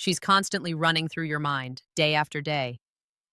She's constantly running through your mind, day after day.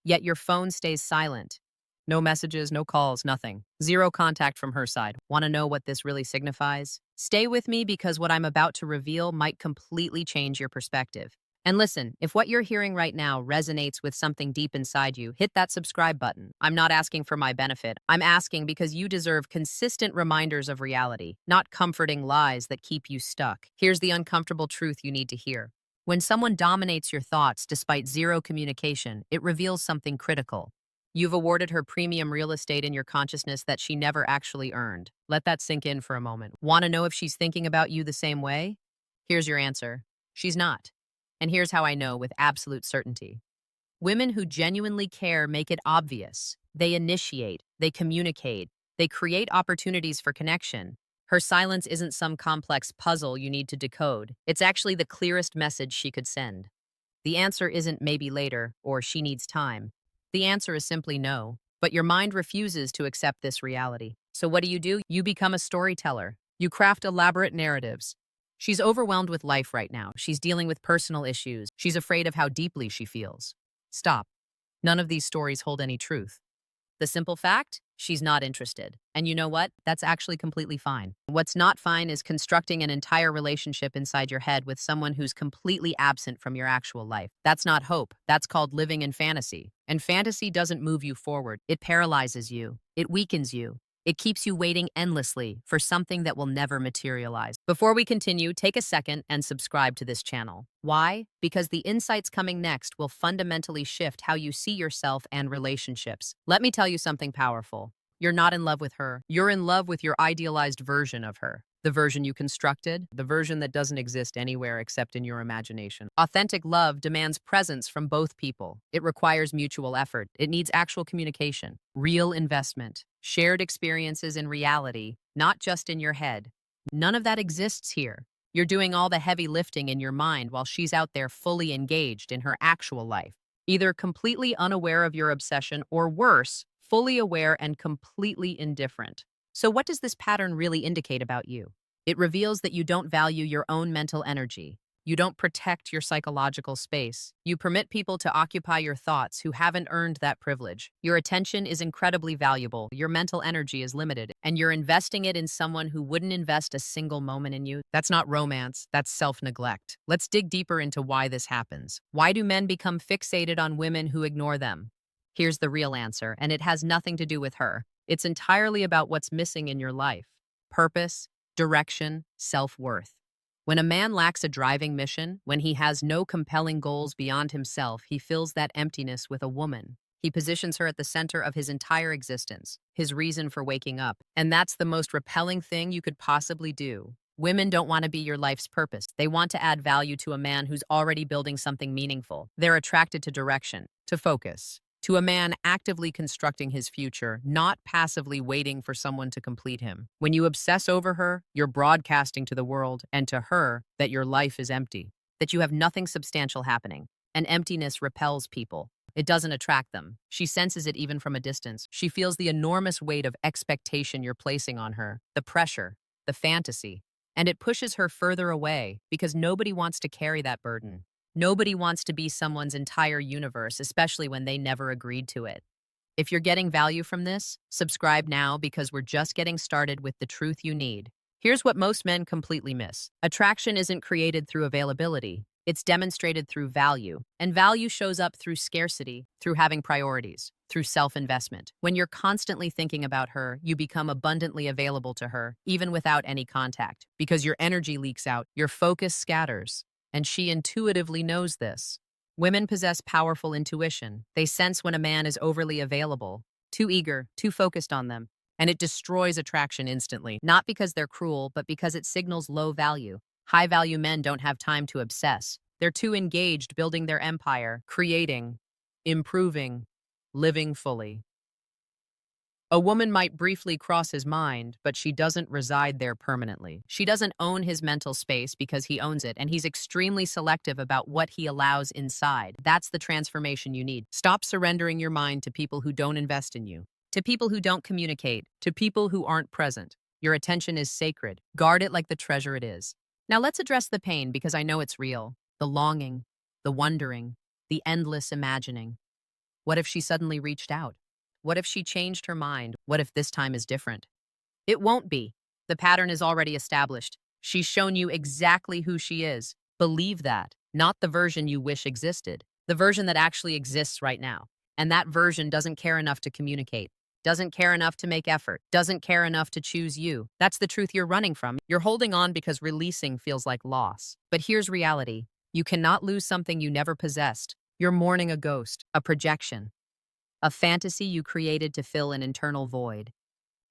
Yet your phone stays silent. No messages, no calls, nothing. Zero contact from her side. Want to know what this really signifies? Stay with me because what I'm about to reveal might completely change your perspective. And listen, if what you're hearing right now resonates with something deep inside you, hit that subscribe button. I'm not asking for my benefit. I'm asking because you deserve consistent reminders of reality, not comforting lies that keep you stuck. Here's the uncomfortable truth you need to hear. When someone dominates your thoughts despite zero communication, it reveals something critical. You've awarded her premium real estate in your consciousness that she never actually earned. Let that sink in for a moment. Want to know if she's thinking about you the same way? Here's your answer. She's not. And here's how I know with absolute certainty. Women who genuinely care make it obvious. They initiate, they communicate, they create opportunities for connection. Her silence isn't some complex puzzle you need to decode. It's actually the clearest message she could send. The answer isn't maybe later or she needs time. The answer is simply no. But your mind refuses to accept this reality. So what do? You become a storyteller. You craft elaborate narratives. She's overwhelmed with life right now. She's dealing with personal issues. She's afraid of how deeply she feels. Stop. None of these stories hold any truth. The simple fact? She's not interested. And you know what? That's actually completely fine. What's not fine is constructing an entire relationship inside your head with someone who's completely absent from your actual life. That's not hope. That's called living in fantasy. And fantasy doesn't move you forward. It paralyzes you. It weakens you. It keeps you waiting endlessly for something that will never materialize. Before we continue, take a second and subscribe to this channel. Why? Because the insights coming next will fundamentally shift how you see yourself and relationships. Let me tell you something powerful. You're not in love with her. You're in love with your idealized version of her. The version you constructed, the version that doesn't exist anywhere except in your imagination. Authentic love demands presence from both people. It requires mutual effort. It needs actual communication, real investment, shared experiences in reality, not just in your head. None of that exists here. You're doing all the heavy lifting in your mind while she's out there fully engaged in her actual life, either completely unaware of your obsession or worse, fully aware and completely indifferent. So what does this pattern really indicate about you? It reveals that you don't value your own mental energy. You don't protect your psychological space. You permit people to occupy your thoughts who haven't earned that privilege. Your attention is incredibly valuable. Your mental energy is limited, and you're investing it in someone who wouldn't invest a single moment in you. That's not romance. That's self-neglect. Let's dig deeper into why this happens. Why do men become fixated on women who ignore them? Here's the real answer, and it has nothing to do with her. It's entirely about what's missing in your life: purpose, direction, self-worth. When a man lacks a driving mission, when he has no compelling goals beyond himself, he fills that emptiness with a woman. He positions her at the center of his entire existence, his reason for waking up. And that's the most repelling thing you could possibly do. Women don't want to be your life's purpose. They want to add value to a man who's already building something meaningful. They're attracted to direction, to focus, to a man actively constructing his future, not passively waiting for someone to complete him. When you obsess over her, you're broadcasting to the world and to her that your life is empty, that you have nothing substantial happening. And emptiness repels people. It doesn't attract them. She senses it even from a distance. She feels the enormous weight of expectation you're placing on her, the pressure, the fantasy, and it pushes her further away because nobody wants to carry that burden. Nobody wants to be someone's entire universe, especially when they never agreed to it. If you're getting value from this, subscribe now because we're just getting started with the truth you need. Here's what most men completely miss. Attraction isn't created through availability. It's demonstrated through value. And value shows up through scarcity, through having priorities, through self-investment. When you're constantly thinking about her, you become abundantly available to her, even without any contact, because your energy leaks out, your focus scatters. And she intuitively knows this. Women possess powerful intuition. They sense when a man is overly available, too eager, too focused on them, and it destroys attraction instantly, not because they're cruel, but because it signals low value. High-value men don't have time to obsess. They're too engaged building their empire, creating, improving, living fully. A woman might briefly cross his mind, but she doesn't reside there permanently. She doesn't own his mental space because he owns it, and he's extremely selective about what he allows inside. That's the transformation you need. Stop surrendering your mind to people who don't invest in you, to people who don't communicate, to people who aren't present. Your attention is sacred. Guard it like the treasure it is. Now let's address the pain because I know it's real. The longing. the wondering, the endless imagining. What if she suddenly reached out? What if she changed her mind? What if this time is different? It won't be. The pattern is already established. She's shown you exactly who she is. Believe that, not the version you wish existed, the version that actually exists right now. And that version doesn't care enough to communicate, doesn't care enough to make effort, doesn't care enough to choose you. That's the truth you're running from. You're holding on because releasing feels like loss. But here's reality. You cannot lose something you never possessed. You're mourning a ghost, a projection, a fantasy you created to fill an internal void.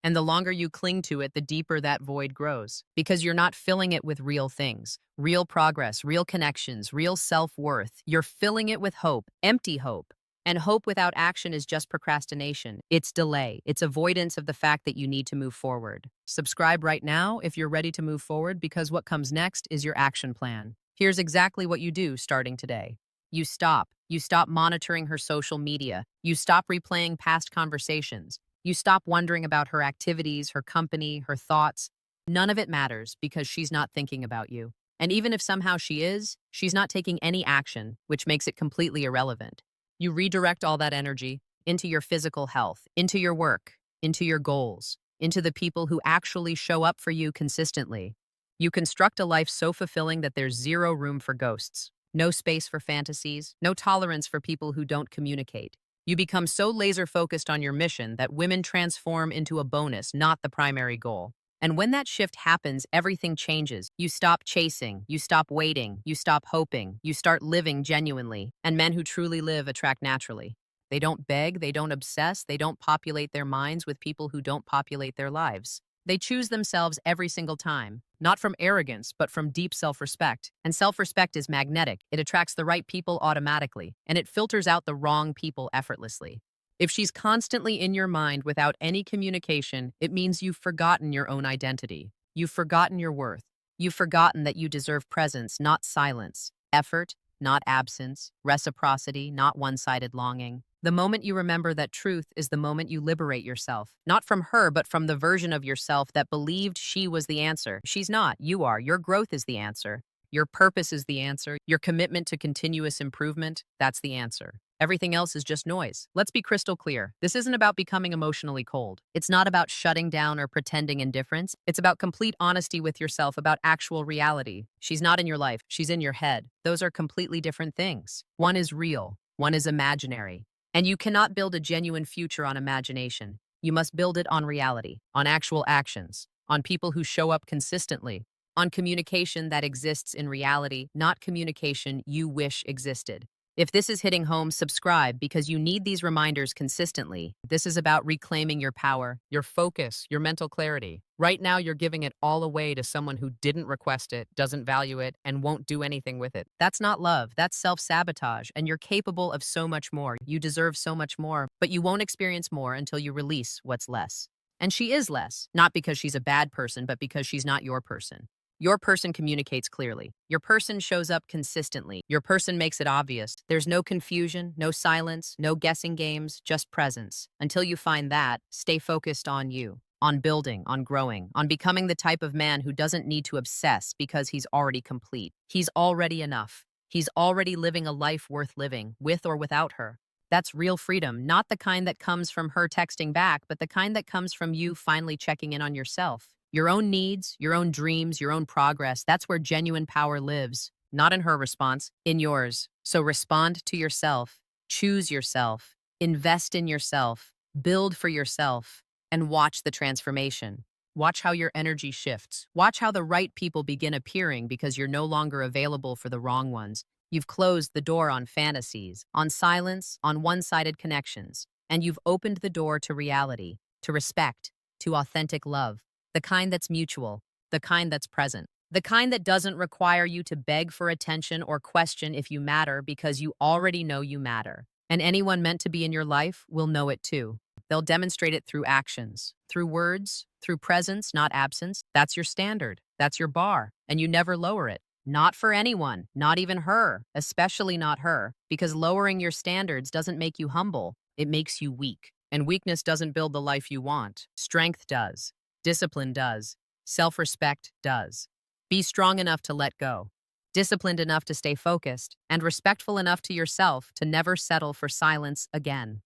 And the longer you cling to it, the deeper that void grows. Because you're not filling it with real things, real progress, real connections, real self-worth. You're filling it with hope, empty hope. And hope without action is just procrastination. It's delay. It's avoidance of the fact that you need to move forward. Subscribe right now if you're ready to move forward, because what comes next is your action plan. Here's exactly what you do starting today. You stop. You stop monitoring her social media. You stop replaying past conversations. You stop wondering about her activities, her company, her thoughts. None of it matters because she's not thinking about you. And even if somehow she is, she's not taking any action, which makes it completely irrelevant. You redirect all that energy into your physical health, into your work, into your goals, into the people who actually show up for you consistently. You construct a life so fulfilling that there's zero room for ghosts, no space for fantasies, no tolerance for people who don't communicate. You become so laser-focused on your mission that women transform into a bonus, not the primary goal. And when that shift happens, everything changes. You stop chasing, you stop waiting, you stop hoping, you start living genuinely. And men who truly live attract naturally. They don't beg, they don't obsess, they don't populate their minds with people who don't populate their lives. They choose themselves every single time, not from arrogance, but from deep self-respect. And self-respect is magnetic. It attracts the right people automatically, and it filters out the wrong people effortlessly. If she's constantly in your mind without any communication, it means you've forgotten your own identity. You've forgotten your worth. You've forgotten that you deserve presence, not silence, effort, not absence, reciprocity, not one-sided longing. The moment you remember that truth is the moment you liberate yourself, not from her, but from the version of yourself that believed she was the answer. She's not, you are. Your growth is the answer. Your purpose is the answer. Your commitment to continuous improvement, that's the answer. Everything else is just noise. Let's be crystal clear. This isn't about becoming emotionally cold. It's not about shutting down or pretending indifference. It's about complete honesty with yourself, about actual reality. She's not in your life. She's in your head. Those are completely different things. One is real. One is imaginary. And you cannot build a genuine future on imagination. You must build it on reality, on actual actions, on people who show up consistently, on communication that exists in reality, not communication you wish existed. If this is hitting home, subscribe, because you need these reminders consistently. This is about reclaiming your power, your focus, your mental clarity. Right now, you're giving it all away to someone who didn't request it, doesn't value it, and won't do anything with it. That's not love. That's self-sabotage, and you're capable of so much more. You deserve so much more, but you won't experience more until you release what's less. And she is less, not because she's a bad person, but because she's not your person. Your person communicates clearly. Your person shows up consistently. Your person makes it obvious. There's no confusion, no silence, no guessing games, just presence. Until you find that, stay focused on you, on building, on growing, on becoming the type of man who doesn't need to obsess because he's already complete. He's already enough. He's already living a life worth living, with or without her. That's real freedom, not the kind that comes from her texting back, but the kind that comes from you finally checking in on yourself. Your own needs, your own dreams, your own progress, that's where genuine power lives. Not in her response, in yours. So respond to yourself, choose yourself, invest in yourself, build for yourself, and watch the transformation. Watch how your energy shifts. Watch how the right people begin appearing because you're no longer available for the wrong ones. You've closed the door on fantasies, on silence, on one-sided connections, and you've opened the door to reality, to respect, to authentic love. The kind that's mutual, the kind that's present, the kind that doesn't require you to beg for attention or question if you matter because you already know you matter. And anyone meant to be in your life will know it too. They'll demonstrate it through actions, through words, through presence, not absence. That's your standard. That's your bar. And you never lower it. Not for anyone, not even her, especially not her, because lowering your standards doesn't make you humble. It makes you weak. And weakness doesn't build the life you want. Strength does. Discipline does. Self-respect does. Be strong enough to let go. disciplined enough to stay focused, and respectful enough to yourself to never settle for silence again.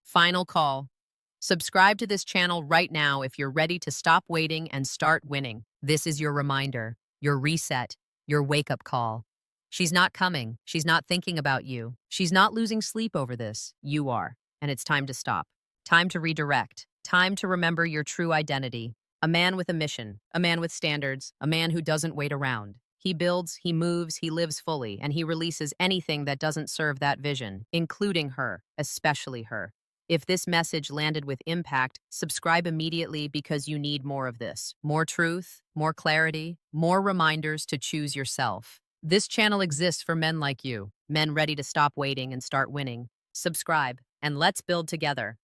Final call. Subscribe to this channel right now if you're ready to stop waiting and start winning. This is your reminder, your reset, your wake-up call. She's not coming. She's not thinking about you. She's not losing sleep over this. You are. And it's time to stop. Time to redirect. Time to remember your true identity. A man with a mission, a man with standards, a man who doesn't wait around. He builds, he moves, he lives fully, and he releases anything that doesn't serve that vision, including her, especially her. If this message landed with impact, subscribe immediately because you need more of this. More truth, more clarity, more reminders to choose yourself. This channel exists for men like you, men ready to stop waiting and start winning. Subscribe, and let's build together.